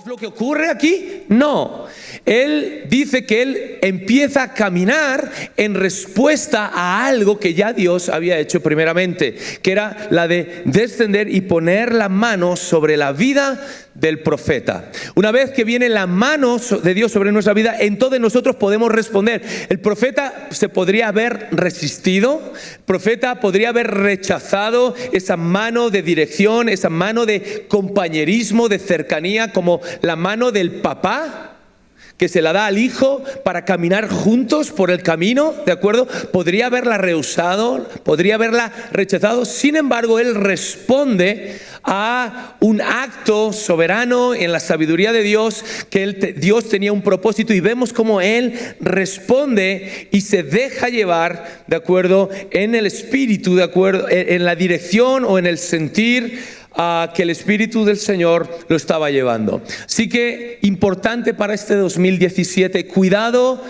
¿Es lo que ocurre aquí? No. Él dice que él empieza a caminar en respuesta a algo que ya Dios había hecho primeramente, que era la de descender y poner la mano sobre la vida del profeta. Una vez que viene la mano de Dios sobre nuestra vida, entonces nosotros podemos responder. El profeta se podría haber resistido, el profeta podría haber rechazado esa mano de dirección, esa mano de compañerismo, de cercanía, como la mano del papá que se la da al hijo para caminar juntos por el camino, ¿de acuerdo? Podría haberla rehusado, podría haberla rechazado. Sin embargo, él responde a un acto soberano en la sabiduría de Dios, que Dios tenía un propósito, y vemos cómo él responde y se deja llevar, ¿de acuerdo? En el espíritu, ¿de acuerdo? En la dirección o en el sentir que el Espíritu del Señor lo estaba llevando. Así que importante para este 2017, cuidado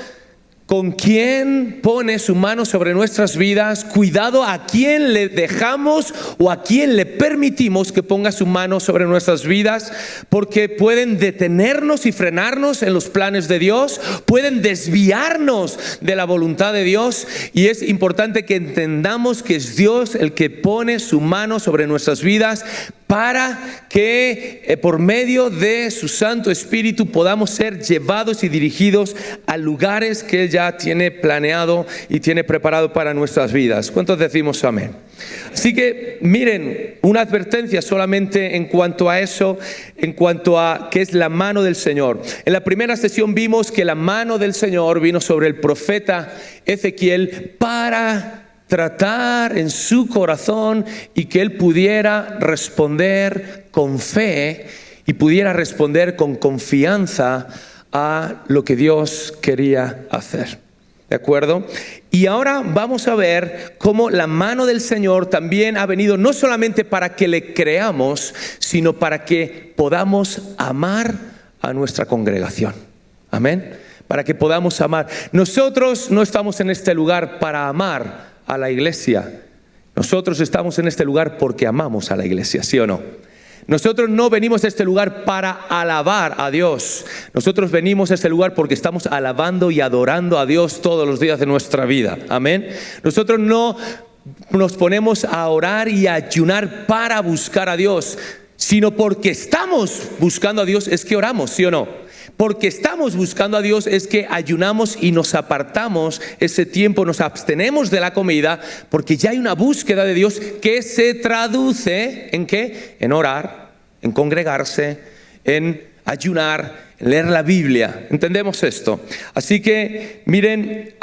con quién pone su mano sobre nuestras vidas, cuidado a quién le dejamos o a quién le permitimos que ponga su mano sobre nuestras vidas, porque pueden detenernos y frenarnos en los planes de Dios, pueden desviarnos de la voluntad de Dios, y es importante que entendamos que es Dios el que pone su mano sobre nuestras vidas para que por medio de su Santo Espíritu podamos ser llevados y dirigidos a lugares que Él ya tiene planeado y tiene preparado para nuestras vidas. ¿Cuántos decimos amén? Así que miren, una advertencia solamente en cuanto a eso, en cuanto a qué es la mano del Señor. En la primera sesión vimos que la mano del Señor vino sobre el profeta Ezequiel para tratar en su corazón y que él pudiera responder con fe y pudiera responder con confianza a lo que Dios quería hacer. ¿De acuerdo? Y ahora vamos a ver cómo la mano del Señor también ha venido no solamente para que le creamos, sino para que podamos amar a nuestra congregación. Amén. Para que podamos amar. Nosotros no estamos en este lugar para amar a la iglesia. Nosotros estamos en este lugar porque amamos a la iglesia, ¿sí o no? Nosotros no venimos a este lugar para alabar a Dios. Nosotros venimos a este lugar porque estamos alabando y adorando a Dios todos los días de nuestra vida. Amén. Nosotros no nos ponemos a orar y a ayunar para buscar a Dios, sino porque estamos buscando a Dios es que oramos, ¿sí o no? Porque estamos buscando a Dios es que ayunamos y nos apartamos ese tiempo, nos abstenemos de la comida, porque ya hay una búsqueda de Dios que se traduce ¿en qué? En orar, en congregarse, en ayunar, en leer la Biblia. ¿Entendemos esto? Así que miren,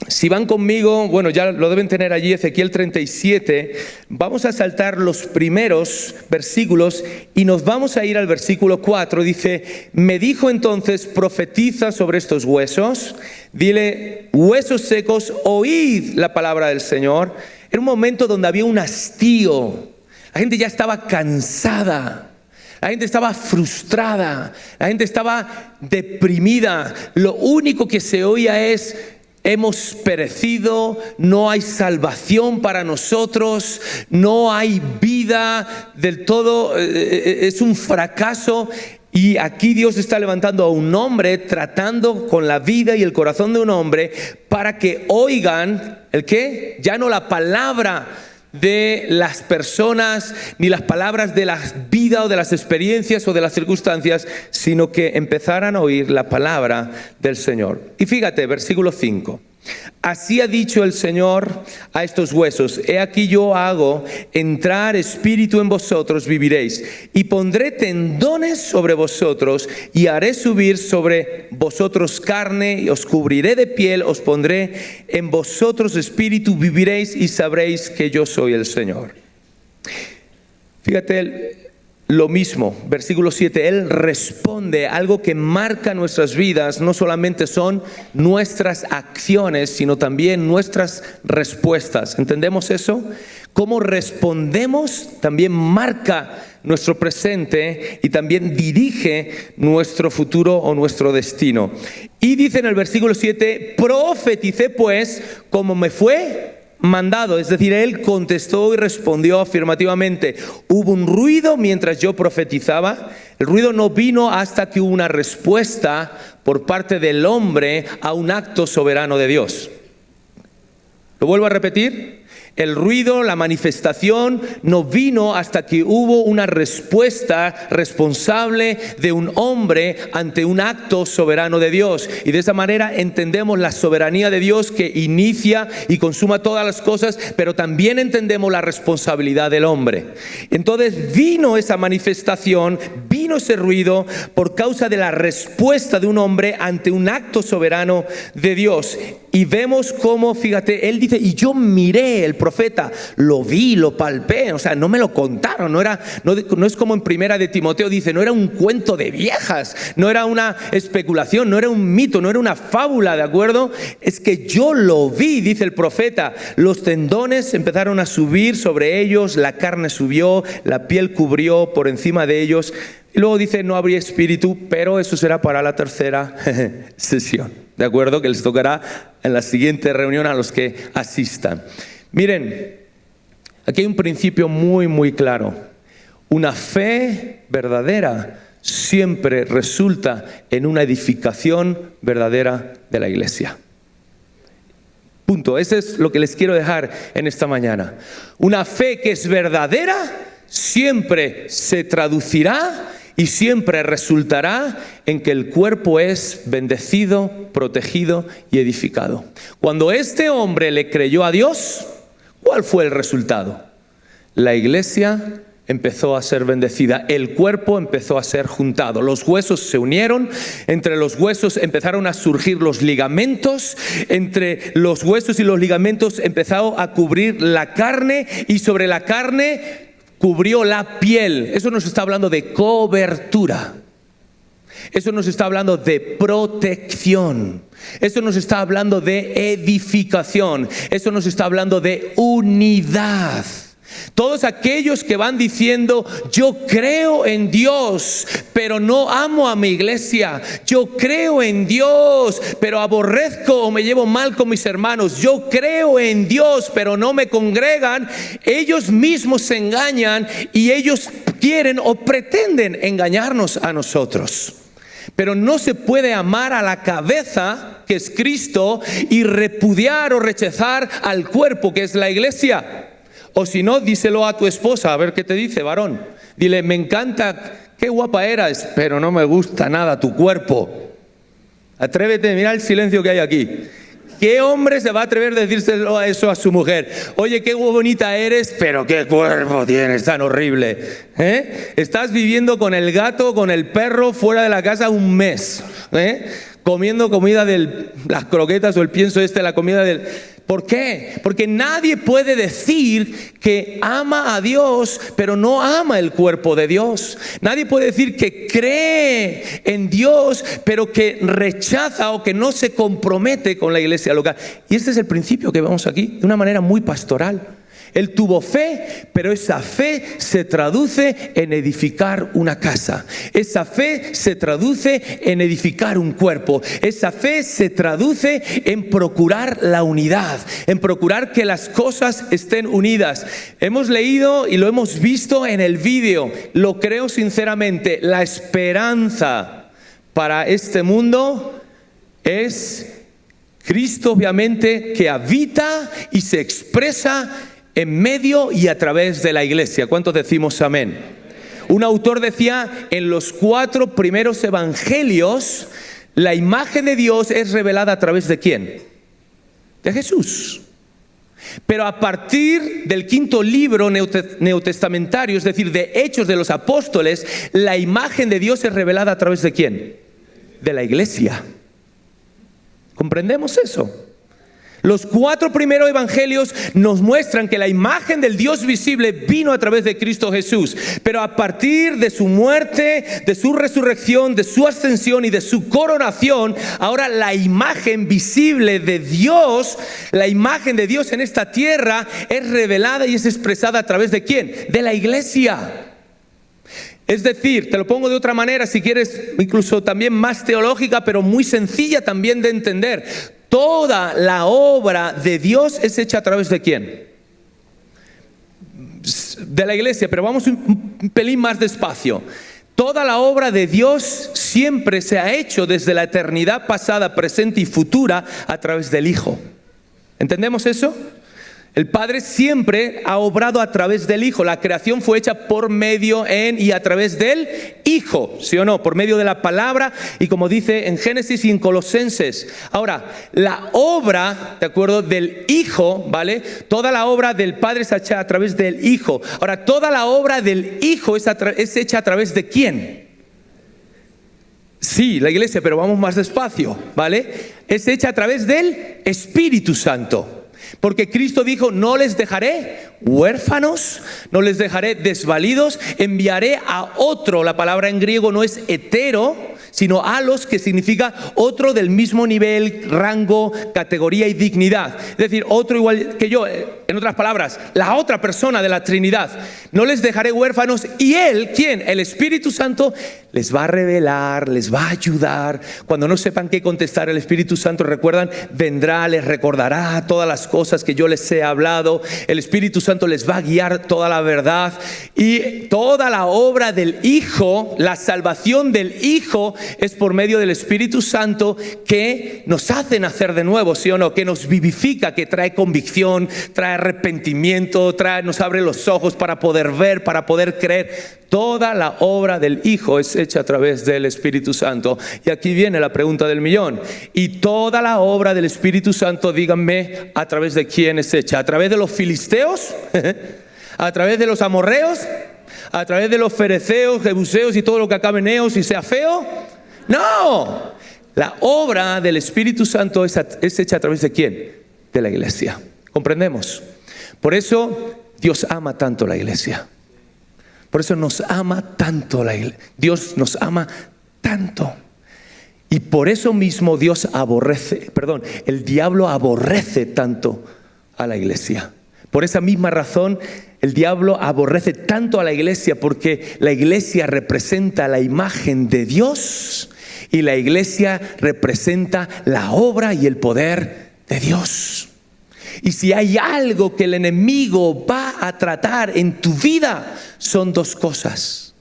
si van conmigo, bueno, ya lo deben tener allí, Ezequiel 37, vamos a saltar los primeros versículos y nos vamos a ir al versículo 4. Dice: me dijo entonces, profetiza sobre estos huesos, dile, huesos secos, oíd la palabra del Señor. Era un momento donde había un hastío, la gente ya estaba cansada. La gente estaba frustrada, la gente estaba deprimida. Lo único que se oía es: hemos perecido, no hay salvación para nosotros, no hay vida del todo, es un fracaso. Y aquí Dios está levantando a un hombre, tratando con la vida y el corazón de un hombre, para que oigan, ¿el qué? Ya no la palabra de las personas, ni las palabras de la vida o de las experiencias o de las circunstancias, sino que empezaran a oír la palabra del Señor. Y fíjate, versículo 5. Así ha dicho el Señor a estos huesos: he aquí yo hago entrar espíritu en vosotros, viviréis, y pondré tendones sobre vosotros, y haré subir sobre vosotros carne, y os cubriré de piel, os pondré en vosotros espíritu, viviréis y sabréis que yo soy el Señor. Fíjate lo mismo, versículo 7, Él responde algo que marca nuestras vidas. No solamente son nuestras acciones, sino también nuestras respuestas. ¿Entendemos eso? Cómo respondemos también marca nuestro presente y también dirige nuestro futuro o nuestro destino. Y dice en el versículo 7, profeticé pues como me fue mandado, es decir, él contestó y respondió afirmativamente. Hubo un ruido mientras yo profetizaba, El ruido no vino hasta que hubo una respuesta por parte del hombre a un acto soberano de Dios. ¿Lo vuelvo a repetir? El ruido, la manifestación, no vino hasta que hubo una respuesta responsable de un hombre ante un acto soberano de Dios. Y de esa manera entendemos la soberanía de Dios que inicia y consuma todas las cosas, pero también entendemos la responsabilidad del hombre. Entonces vino esa manifestación, vino ese ruido por causa de la respuesta de un hombre ante un acto soberano de Dios. Y vemos cómo, fíjate, él dice, y yo miré, el profeta, lo vi, lo palpé, o sea, no me lo contaron, no es como en Primera de Timoteo dice, no era un cuento de viejas, no era una especulación, no era un mito, no era una fábula, ¿de acuerdo? Es que yo lo vi, dice el profeta, los tendones empezaron a subir sobre ellos, la carne subió, la piel cubrió por encima de ellos, y luego dice, no habría espíritu, pero eso será para la tercera sesión. ¿De acuerdo? Que les tocará en la siguiente reunión a los que asistan. Miren, aquí hay un principio muy, muy claro. Una fe verdadera siempre resulta en una edificación verdadera de la iglesia. Punto. Eso es lo que les quiero dejar en esta mañana. Una fe que es verdadera siempre se traducirá y siempre resultará en que el cuerpo es bendecido, protegido y edificado. Cuando este hombre le creyó a Dios, ¿cuál fue el resultado? La iglesia empezó a ser bendecida, el cuerpo empezó a ser juntado, los huesos se unieron, entre los huesos empezaron a surgir los ligamentos, entre los huesos y los ligamentos empezó a cubrir la carne y sobre la carne cubrió la piel. Eso nos está hablando de cobertura. Eso nos está hablando de protección. Eso nos está hablando de edificación. Eso nos está hablando de unidad. Todos aquellos que van diciendo, yo creo en Dios, pero no amo a mi iglesia. Yo creo en Dios, pero aborrezco o me llevo mal con mis hermanos. Yo creo en Dios, pero no me congregan. Ellos mismos se engañan y ellos quieren o pretenden engañarnos a nosotros. Pero no se puede amar a la cabeza, que es Cristo, y repudiar o rechazar al cuerpo, que es la iglesia. O si no, díselo a tu esposa, a ver qué te dice, varón. Dile, me encanta, qué guapa eras, pero no me gusta nada tu cuerpo. Atrévete, mira el silencio que hay aquí. ¿Qué hombre se va a atrever a decírselo a eso a su mujer? Oye, qué bonita eres, pero qué cuerpo tienes tan horrible. Estás viviendo con el gato, con el perro, fuera de la casa un mes. Comiendo comida las croquetas o el pienso la comida del... ¿Por qué? Porque nadie puede decir que ama a Dios, pero no ama el cuerpo de Dios. Nadie puede decir que cree en Dios, pero que rechaza o que no se compromete con la iglesia local. Y este es el principio que vemos aquí, de una manera muy pastoral. Él tuvo fe, pero esa fe se traduce en edificar una casa. Esa fe se traduce en edificar un cuerpo. Esa fe se traduce en procurar la unidad, en procurar que las cosas estén unidas. Hemos leído y lo hemos visto en el vídeo. Lo creo sinceramente. La esperanza para este mundo es Cristo, obviamente, que habita y se expresa en medio y a través de la iglesia. ¿Cuántos decimos amén? Un autor decía, en los 4 primeros evangelios, la imagen de Dios es revelada a través de ¿quién? De Jesús. Pero a partir del 5.º libro neotestamentario, es decir, de Hechos de los Apóstoles, la imagen de Dios es revelada a través de ¿quién? De la iglesia. ¿Comprendemos eso? Los 4 primeros evangelios nos muestran que la imagen del Dios visible vino a través de Cristo Jesús. Pero a partir de su muerte, de su resurrección, de su ascensión y de su coronación, ahora la imagen visible de Dios, la imagen de Dios en esta tierra es revelada y es expresada a través de ¿quién? De la iglesia. Es decir, te lo pongo de otra manera, si quieres, incluso también más teológica, pero muy sencilla también de entender. Toda la obra de Dios es hecha a través de ¿quién? De la iglesia, pero vamos un pelín más despacio. Toda la obra de Dios siempre se ha hecho desde la eternidad pasada, presente y futura a través del Hijo. ¿Entendemos eso? El Padre siempre ha obrado a través del Hijo. La creación fue hecha por medio y a través del Hijo, ¿sí o no? Por medio de la palabra y como dice en Génesis y en Colosenses. Ahora, la obra, ¿de acuerdo? Del Hijo, ¿vale? Toda la obra del Padre es hecha a través del Hijo. Ahora, toda la obra del Hijo es hecha a través de ¿quién? Sí, la iglesia, pero vamos más despacio, ¿vale? Es hecha a través del Espíritu Santo. Porque Cristo dijo, no les dejaré huérfanos, no les dejaré desvalidos, enviaré a otro. La palabra en griego no es hetero, sino alos, que significa otro del mismo nivel, rango, categoría y dignidad. Es decir, otro igual que yo. En otras palabras, la otra persona de la Trinidad. No les dejaré huérfanos. Y Él, ¿quién? El Espíritu Santo les va a revelar, les va a ayudar. Cuando no sepan qué contestar, el Espíritu Santo, recuerdan, vendrá, les recordará todas las cosas que yo les he hablado. El Espíritu Santo les va a guiar toda la verdad. Y toda la obra del Hijo, la salvación del Hijo, es por medio del Espíritu Santo que nos hace nacer de nuevo, ¿sí o no? Que nos vivifica, que trae convicción, trae arrepentimiento, nos abre los ojos para poder ver, para poder creer. Toda la obra del Hijo es hecha a través del Espíritu Santo. Y aquí viene la pregunta del millón. Y toda la obra del Espíritu Santo, díganme, ¿a través de quién es hecha? ¿A través de los filisteos? ¿A través de los amorreos? ¿A través de los fereceos, jebuseos y todo lo que acabe en eos y sea feo? No. La obra del Espíritu Santo es hecha a través de quién? De la iglesia. ¿Comprendemos? Por eso Dios ama tanto la iglesia. Por eso nos ama tanto la iglesia. Dios nos ama tanto. Y por eso mismo el diablo aborrece tanto a la iglesia. Por esa misma razón, el diablo aborrece tanto a la iglesia, porque la iglesia representa la imagen de Dios y la iglesia representa la obra y el poder de Dios. Y si hay algo que el enemigo va a tratar en tu vida, son dos cosas.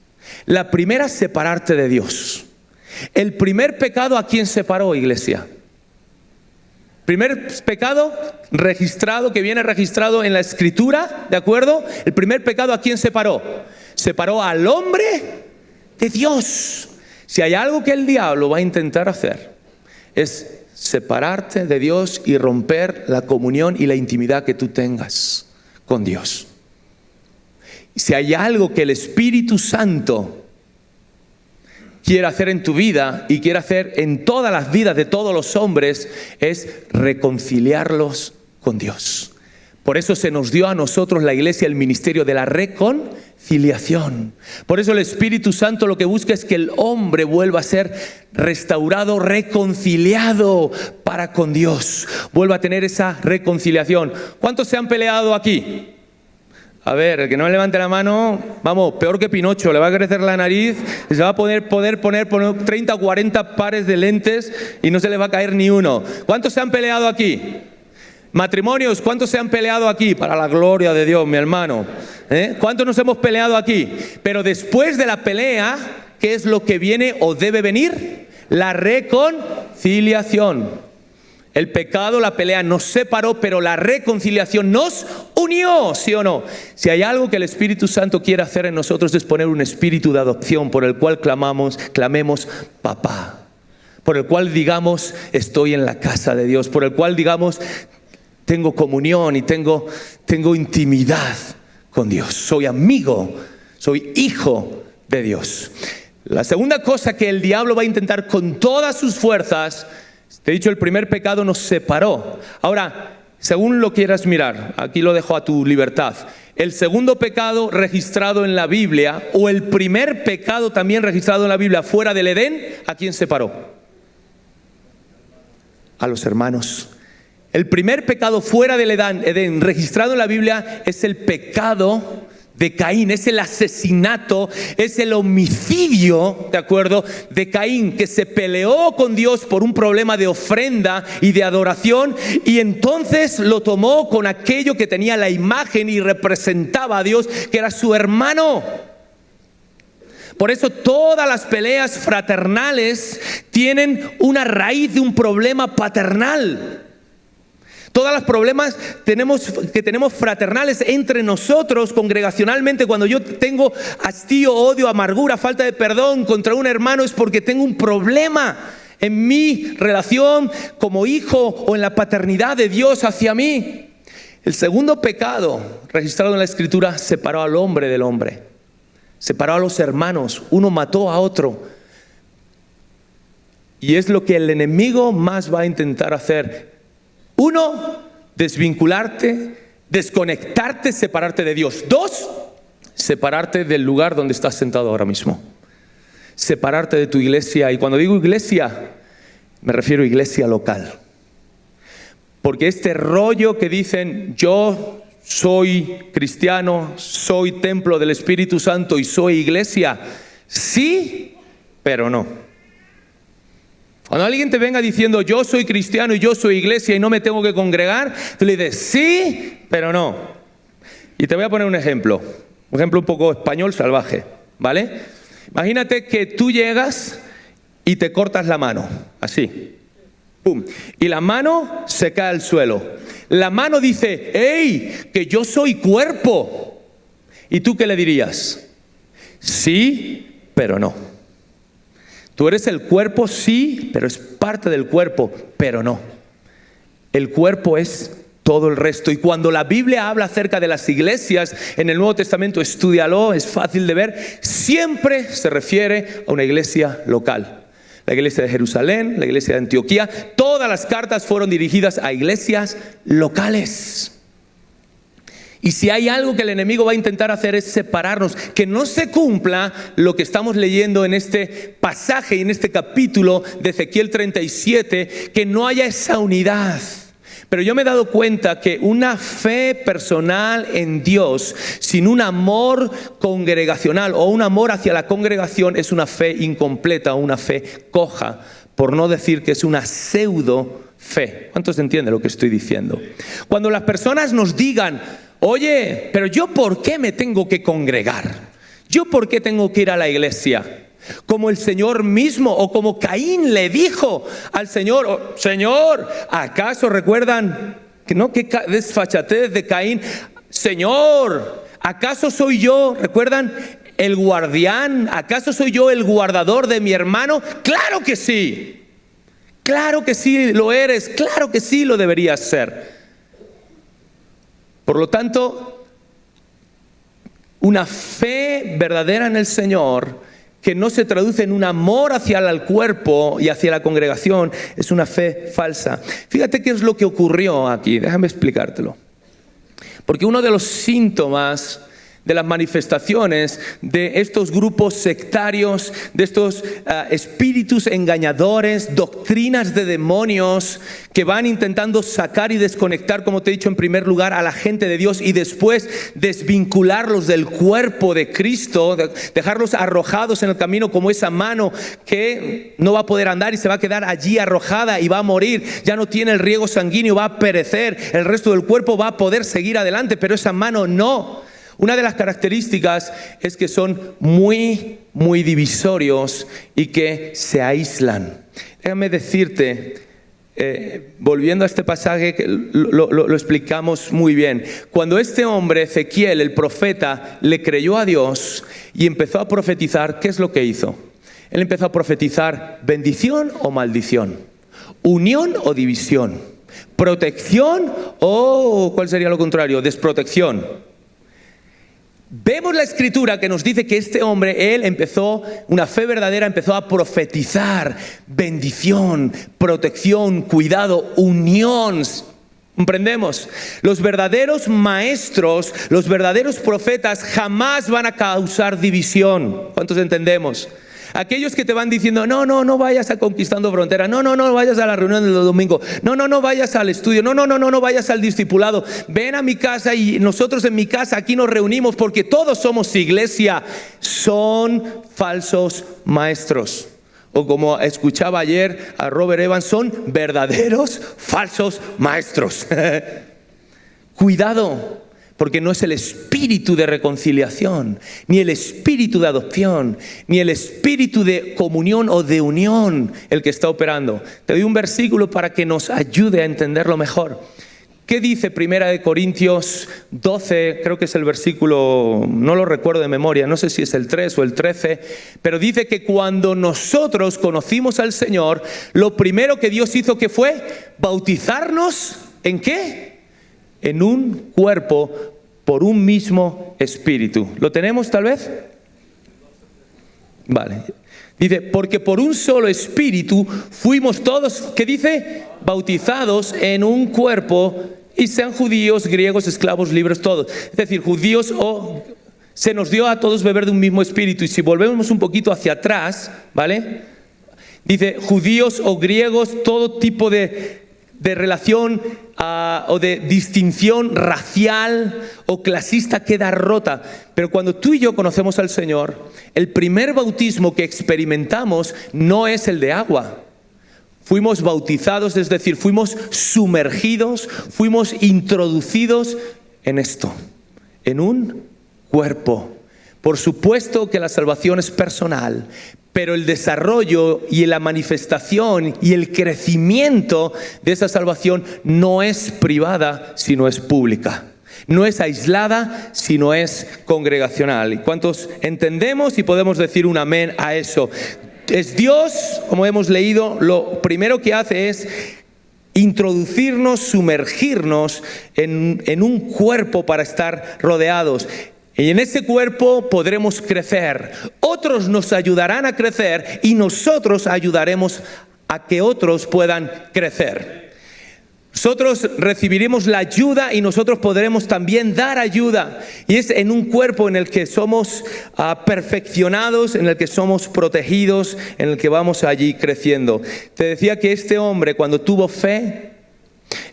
La primera, separarte de Dios. El primer pecado, ¿a quién separó, iglesia? Primer pecado registrado, que viene registrado en la Escritura, ¿de acuerdo? El primer pecado, ¿a quién separó? Separó al hombre de Dios. Si hay algo que el diablo va a intentar hacer, es separarte de Dios y romper la comunión y la intimidad que tú tengas con Dios. Si hay algo que el Espíritu Santo quiere hacer en tu vida y quiere hacer en todas las vidas de todos los hombres, es reconciliarlos con Dios. Por eso se nos dio a nosotros, la iglesia, el ministerio de la reconciliación. Por eso el Espíritu Santo lo que busca es que el hombre vuelva a ser restaurado, reconciliado para con Dios. Vuelva a tener esa reconciliación. ¿Cuántos se han peleado aquí? A ver, el que no levante la mano, vamos, peor que Pinocho, le va a crecer la nariz, se va a poder poner 30 o 40 pares de lentes y no se le va a caer ni uno. ¿Cuántos se han peleado aquí? Matrimonios, ¿cuántos se han peleado aquí? Para la gloria de Dios, mi hermano. ¿Cuántos nos hemos peleado aquí? Pero después de la pelea, ¿qué es lo que viene o debe venir? La reconciliación. El pecado, la pelea nos separó, pero la reconciliación nos unió, ¿sí o no? Si hay algo que el Espíritu Santo quiere hacer en nosotros, es poner un espíritu de adopción por el cual clamemos papá. Por el cual digamos, estoy en la casa de Dios. Por el cual digamos, tengo comunión y tengo intimidad con Dios. Soy amigo, soy hijo de Dios. La segunda cosa que el diablo va a intentar con todas sus fuerzas, te he dicho, el primer pecado nos separó. Ahora, según lo quieras mirar, aquí lo dejo a tu libertad. El segundo pecado registrado en la Biblia, o el primer pecado también registrado en la Biblia fuera del Edén, ¿a quién separó? A los hermanos. El primer pecado fuera del Edén registrado en la Biblia es el pecado de Caín, es el asesinato, es el homicidio, ¿de acuerdo?, de Caín, que se peleó con Dios por un problema de ofrenda y de adoración, y entonces lo tomó con aquello que tenía la imagen y representaba a Dios, que era su hermano. Por eso todas las peleas fraternales tienen una raíz de un problema paternal. Todos los problemas que tenemos fraternales entre nosotros, congregacionalmente, cuando yo tengo hastío, odio, amargura, falta de perdón contra un hermano, es porque tengo un problema en mi relación como hijo o en la paternidad de Dios hacia mí. El segundo pecado registrado en la Escritura separó al hombre del hombre, separó a los hermanos, uno mató a otro. Y es lo que el enemigo más va a intentar hacer. Uno, desvincularte, desconectarte, separarte de Dios. Dos, separarte del lugar donde estás sentado ahora mismo. Separarte de tu iglesia. Y cuando digo iglesia, me refiero a iglesia local. Porque este rollo que dicen, yo soy cristiano, soy templo del Espíritu Santo y soy iglesia, sí, pero no. Cuando alguien te venga diciendo, yo soy cristiano y yo soy iglesia y no me tengo que congregar, tú le dices, sí, pero no. Y te voy a poner un ejemplo un poco español salvaje, ¿vale? Imagínate que tú llegas y te cortas la mano, así, pum, y la mano se cae al suelo. La mano dice, ¡hey, que yo soy cuerpo! ¿Y tú qué le dirías? Sí, pero no. Tú eres el cuerpo, sí, pero es parte del cuerpo, pero no. El cuerpo es todo el resto. Y cuando la Biblia habla acerca de las iglesias en el Nuevo Testamento, estúdialo, es fácil de ver, siempre se refiere a una iglesia local. La iglesia de Jerusalén, la iglesia de Antioquía, todas las cartas fueron dirigidas a iglesias locales. Y si hay algo que el enemigo va a intentar hacer es separarnos, que no se cumpla lo que estamos leyendo en este pasaje y en este capítulo de Ezequiel 37, que no haya esa unidad. Pero yo me he dado cuenta que una fe personal en Dios sin un amor congregacional o un amor hacia la congregación es una fe incompleta o una fe coja, por no decir que es una pseudo fe. ¿Cuántos entienden lo que estoy diciendo? Cuando las personas nos digan, oye, pero yo ¿por qué me tengo que congregar? ¿Yo por qué tengo que ir a la iglesia? Como el Señor mismo, o como Caín le dijo al Señor, oh, Señor, ¿acaso recuerdan que no, qué desfachatez de Caín? Señor, ¿acaso soy yo, recuerdan, el guardián? ¿Acaso soy yo el guardador de mi hermano? Claro que sí lo eres, claro que sí lo deberías ser. Por lo tanto, una fe verdadera en el Señor que no se traduce en un amor hacia el cuerpo y hacia la congregación es una fe falsa. Fíjate qué es lo que ocurrió aquí, déjame explicártelo. Porque uno de los síntomas de las manifestaciones de estos grupos sectarios, de estos espíritus engañadores, doctrinas de demonios que van intentando sacar y desconectar, como te he dicho, en primer lugar a la gente de Dios y después desvincularlos del cuerpo de Cristo, dejarlos arrojados en el camino como esa mano que no va a poder andar y se va a quedar allí arrojada y va a morir, ya no tiene el riego sanguíneo, va a perecer, el resto del cuerpo va a poder seguir adelante, pero esa mano no. Una de las características es que son muy, muy divisorios y que se aíslan. Déjame decirte, volviendo a este pasaje, que lo explicamos muy bien. Cuando este hombre, Ezequiel, el profeta, le creyó a Dios y empezó a profetizar, ¿qué es lo que hizo? Él empezó a profetizar bendición o maldición, unión o división, protección o, ¿cuál sería lo contrario? Desprotección. Vemos la escritura que nos dice que este hombre, él empezó, una fe verdadera, empezó a profetizar bendición, protección, cuidado, unión. ¿Comprendemos? Los verdaderos maestros, los verdaderos profetas jamás van a causar división. ¿Cuántos entendemos? Aquellos que te van diciendo, no vayas a Conquistando Frontera, no vayas a la reunión del domingo, no vayas al estudio, no vayas al discipulado, ven a mi casa y nosotros en mi casa aquí nos reunimos porque todos somos iglesia. Son falsos maestros. O como escuchaba ayer a Robert Evans, son verdaderos falsos maestros. Cuidado. Porque no es el espíritu de reconciliación, ni el espíritu de adopción, ni el espíritu de comunión o de unión el que está operando. Te doy un versículo para que nos ayude a entenderlo mejor. ¿Qué dice 1 Corintios 12? Creo que es el versículo, no lo recuerdo de memoria, no sé si es el 3 o el 13, pero dice que cuando nosotros conocimos al Señor, lo primero que Dios hizo, ¿qué fue? Bautizarnos, ¿en qué? En un cuerpo por un mismo espíritu. ¿Lo tenemos tal vez? Vale. Dice, porque por un solo espíritu fuimos todos, ¿qué dice? Bautizados en un cuerpo, y sean judíos, griegos, esclavos, libres, todos. Es decir, judíos se nos dio a todos beber de un mismo espíritu. Y si volvemos un poquito hacia atrás, ¿vale? Dice, judíos o griegos, todo tipo de relación o de distinción racial o clasista queda rota. Pero cuando tú y yo conocemos al Señor, el primer bautismo que experimentamos no es el de agua. Fuimos bautizados, es decir, fuimos sumergidos, fuimos introducidos en esto, en un cuerpo. Por supuesto que la salvación es personal, pero el desarrollo y la manifestación y el crecimiento de esa salvación no es privada, sino es pública. No es aislada, sino es congregacional. ¿Y cuántos entendemos y podemos decir un amén a eso? Es Dios, como hemos leído, lo primero que hace es introducirnos, sumergirnos en un cuerpo para estar rodeados. Y en ese cuerpo podremos crecer. Otros nos ayudarán a crecer y nosotros ayudaremos a que otros puedan crecer. Nosotros recibiremos la ayuda y nosotros podremos también dar ayuda. Y es en un cuerpo en el que somos perfeccionados, en el que somos protegidos, en el que vamos allí creciendo. Te decía que este hombre, cuando tuvo fe,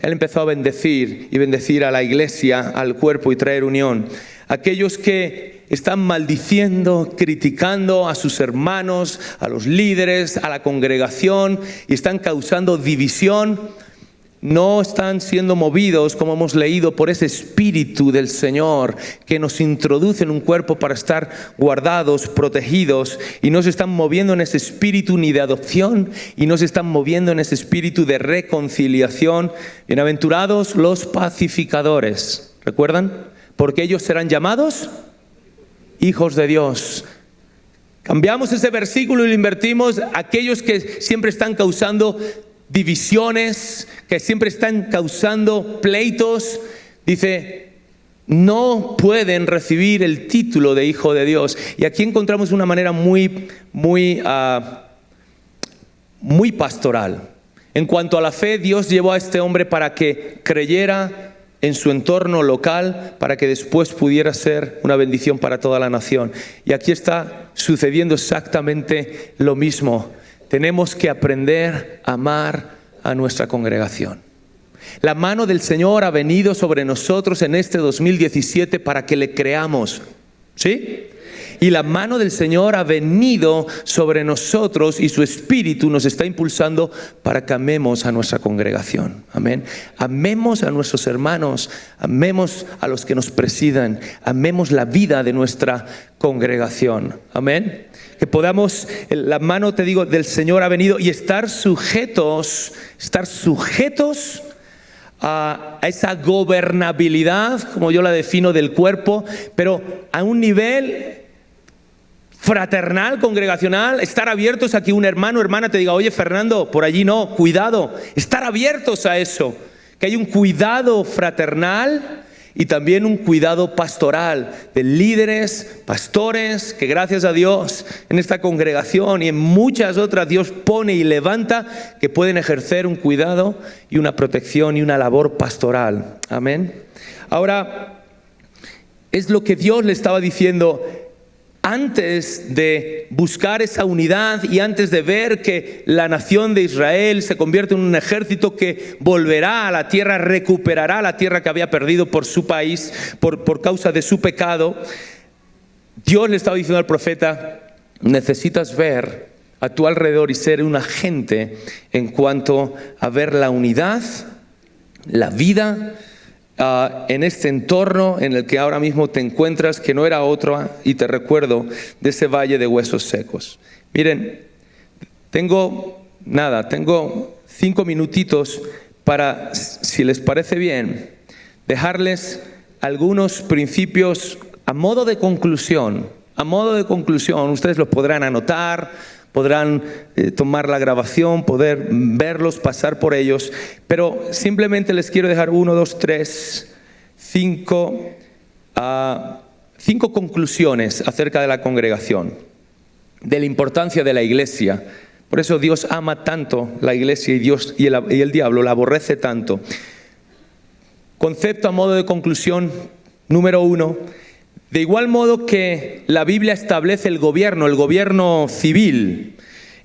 él empezó a bendecir a la iglesia, al cuerpo, y traer unión. Aquellos que están maldiciendo, criticando a sus hermanos, a los líderes, a la congregación, y están causando división, no están siendo movidos, como hemos leído, por ese espíritu del Señor que nos introduce en un cuerpo para estar guardados, protegidos, y no se están moviendo en ese espíritu ni de adopción, y no se están moviendo en ese espíritu de reconciliación. Bienaventurados los pacificadores, ¿recuerdan? Porque ellos serán llamados hijos de Dios. Cambiamos ese versículo y lo invertimos. Aquellos que siempre están causando divisiones, que siempre están causando pleitos, dice, no pueden recibir el título de hijo de Dios. Y aquí encontramos una manera muy pastoral. En cuanto a la fe, Dios llevó a este hombre para que creyera en su entorno local, para que después pudiera ser una bendición para toda la nación. Y aquí está sucediendo exactamente lo mismo. Tenemos que aprender a amar a nuestra congregación. La mano del Señor ha venido sobre nosotros en este 2017 para que le creamos, ¿sí? Y la mano del Señor ha venido sobre nosotros y su Espíritu nos está impulsando para que amemos a nuestra congregación. Amén. Amemos a nuestros hermanos, amemos a los que nos presidan, amemos la vida de nuestra congregación. Amén. Que podamos, la mano, te digo, del Señor ha venido, y estar sujetos a esa gobernabilidad, como yo la defino, del cuerpo, pero a un nivel fraternal, congregacional, estar abiertos a que un hermano o hermana te diga, oye Fernando, por allí no, cuidado, estar abiertos a eso, que hay un cuidado fraternal y también un cuidado pastoral de líderes, pastores, que gracias a Dios en esta congregación y en muchas otras Dios pone y levanta, que pueden ejercer un cuidado y una protección y una labor pastoral. Amén. Ahora, es lo que Dios le estaba diciendo. Antes de buscar esa unidad y antes de ver que la nación de Israel se convierte en un ejército que volverá a la tierra, recuperará la tierra que había perdido por su país, por causa de su pecado, Dios le estaba diciendo al profeta, necesitas ver a tu alrededor y ser un agente en cuanto a ver la unidad, la vida en este entorno en el que ahora mismo te encuentras, que no era otro, y te recuerdo de ese valle de huesos secos. Miren, tengo 5 minutitos para, si les parece bien, dejarles algunos principios a modo de conclusión. Ustedes los podrán anotar, podrán tomar la grabación, poder verlos, pasar por ellos, pero simplemente les quiero dejar 5 conclusiones acerca de la congregación, de la importancia de la iglesia. Por eso Dios ama tanto la iglesia y el diablo la aborrece tanto. Concepto a modo de conclusión número 1. De igual modo que la Biblia establece el gobierno civil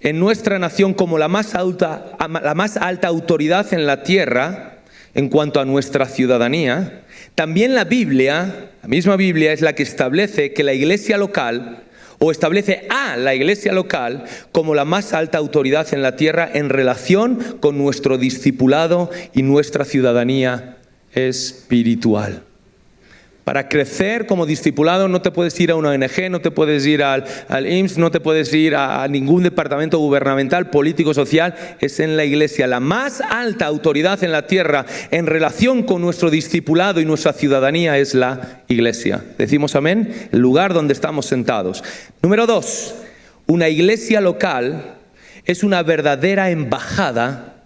en nuestra nación como la más alta autoridad en la tierra en cuanto a nuestra ciudadanía, también la misma Biblia es la que establece que la iglesia local, o establece a la iglesia local como la más alta autoridad en la tierra en relación con nuestro discipulado y nuestra ciudadanía espiritual. Para crecer como discipulado no te puedes ir a una ONG, no te puedes ir al IMSS, no te puedes ir a ningún departamento gubernamental, político, social. Es en la iglesia. La más alta autoridad en la tierra en relación con nuestro discipulado y nuestra ciudadanía es la iglesia. ¿Decimos amén? El lugar donde estamos sentados. Número 2. Una iglesia local es una verdadera embajada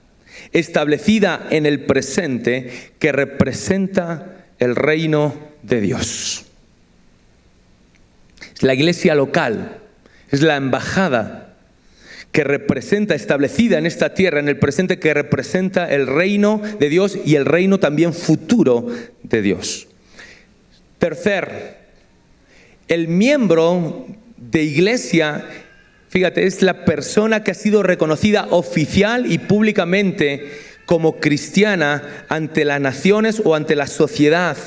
establecida en el presente que representa el reino de Dios. La iglesia local es la embajada que representa, establecida en esta tierra, en el presente, que representa el reino de Dios y el reino también futuro de Dios. Tercer, el miembro de iglesia, fíjate, es la persona que ha sido reconocida oficial y públicamente como cristiana ante las naciones o ante la sociedad,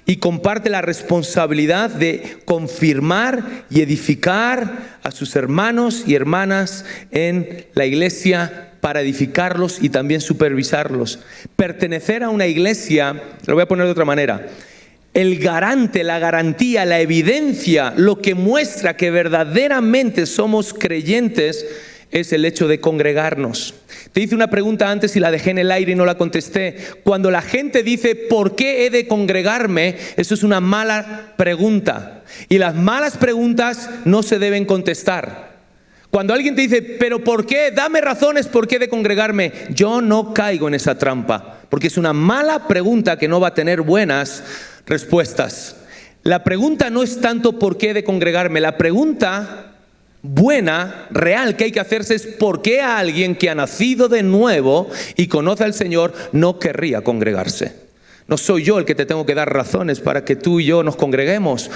y comparte la responsabilidad de confirmar y edificar a sus hermanos y hermanas en la iglesia para edificarlos y también supervisarlos. Pertenecer a una iglesia, lo voy a poner de otra manera, el garante, la garantía, la evidencia, lo que muestra que verdaderamente somos creyentes es el hecho de congregarnos. Te hice una pregunta antes y la dejé en el aire y no la contesté. Cuando la gente dice ¿por qué he de congregarme? Eso es una mala pregunta. Y las malas preguntas no se deben contestar. Cuando alguien te dice ¿pero por qué? Dame razones por qué he de congregarme. Yo no caigo en esa trampa, porque es una mala pregunta que no va a tener buenas respuestas. La pregunta no es tanto ¿por qué he de congregarme? La pregunta buena, real, que hay que hacerse es ¿por qué a alguien que ha nacido de nuevo y conoce al Señor no querría congregarse? No soy yo el que te tengo que dar razones para que tú y yo nos congreguemos,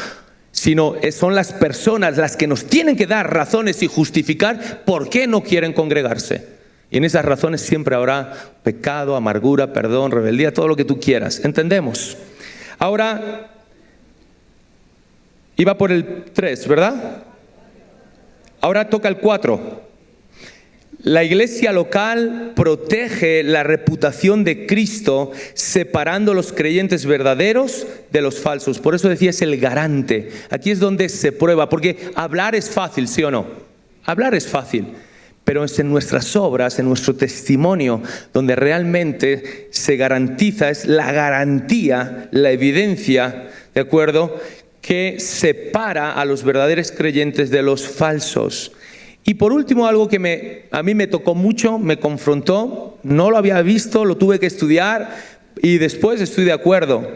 sino son las personas las que nos tienen que dar razones y justificar por qué no quieren congregarse. Y en esas razones siempre habrá pecado, amargura, perdón, rebeldía, todo lo que tú quieras. ¿Entendemos? Ahora, iba por el 3, ¿verdad? Ahora toca el 4. La iglesia local protege la reputación de Cristo separando los creyentes verdaderos de los falsos. Por eso decía es el garante. Aquí es donde se prueba, porque hablar es fácil, ¿sí o no? Hablar es fácil, pero es en nuestras obras, en nuestro testimonio, donde realmente se garantiza, es la garantía, la evidencia, ¿de acuerdo?, que separa a los verdaderos creyentes de los falsos. Y por último, algo que a mí me tocó mucho, me confrontó, no lo había visto, lo tuve que estudiar y después estoy de acuerdo.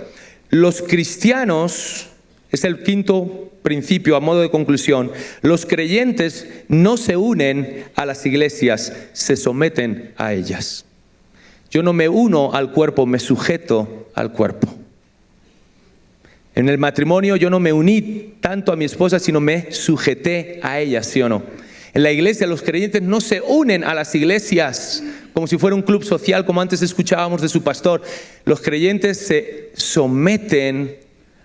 Los cristianos, es el 5º principio a modo de conclusión, los creyentes no se unen a las iglesias, se someten a ellas. Yo no me uno al cuerpo, me sujeto al cuerpo. En el matrimonio yo no me uní tanto a mi esposa, sino me sujeté a ella, ¿sí o no? En la iglesia los creyentes no se unen a las iglesias como si fuera un club social, como antes escuchábamos de su pastor. Los creyentes se someten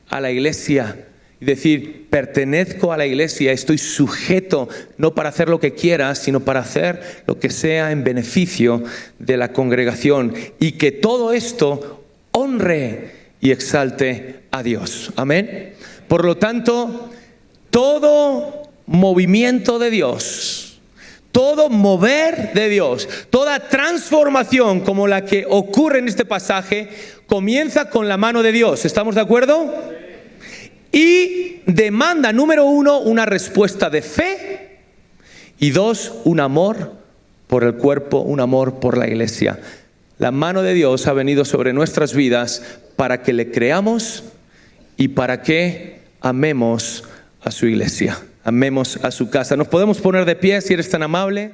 a la iglesia. Y decir, pertenezco a la iglesia, estoy sujeto, no para hacer lo que quiera, sino para hacer lo que sea en beneficio de la congregación. Y que todo esto honre y exalte a Dios. Amén. Por lo tanto, todo movimiento de Dios, todo mover de Dios, toda transformación como la que ocurre en este pasaje, comienza con la mano de Dios. ¿Estamos de acuerdo? Y demanda, número 1, una respuesta de fe, y 2, un amor por el cuerpo, un amor por la iglesia. La mano de Dios ha venido sobre nuestras vidas para que le creamos y para que amemos a su iglesia, amemos a su casa. Nos podemos poner de pie si eres tan amable.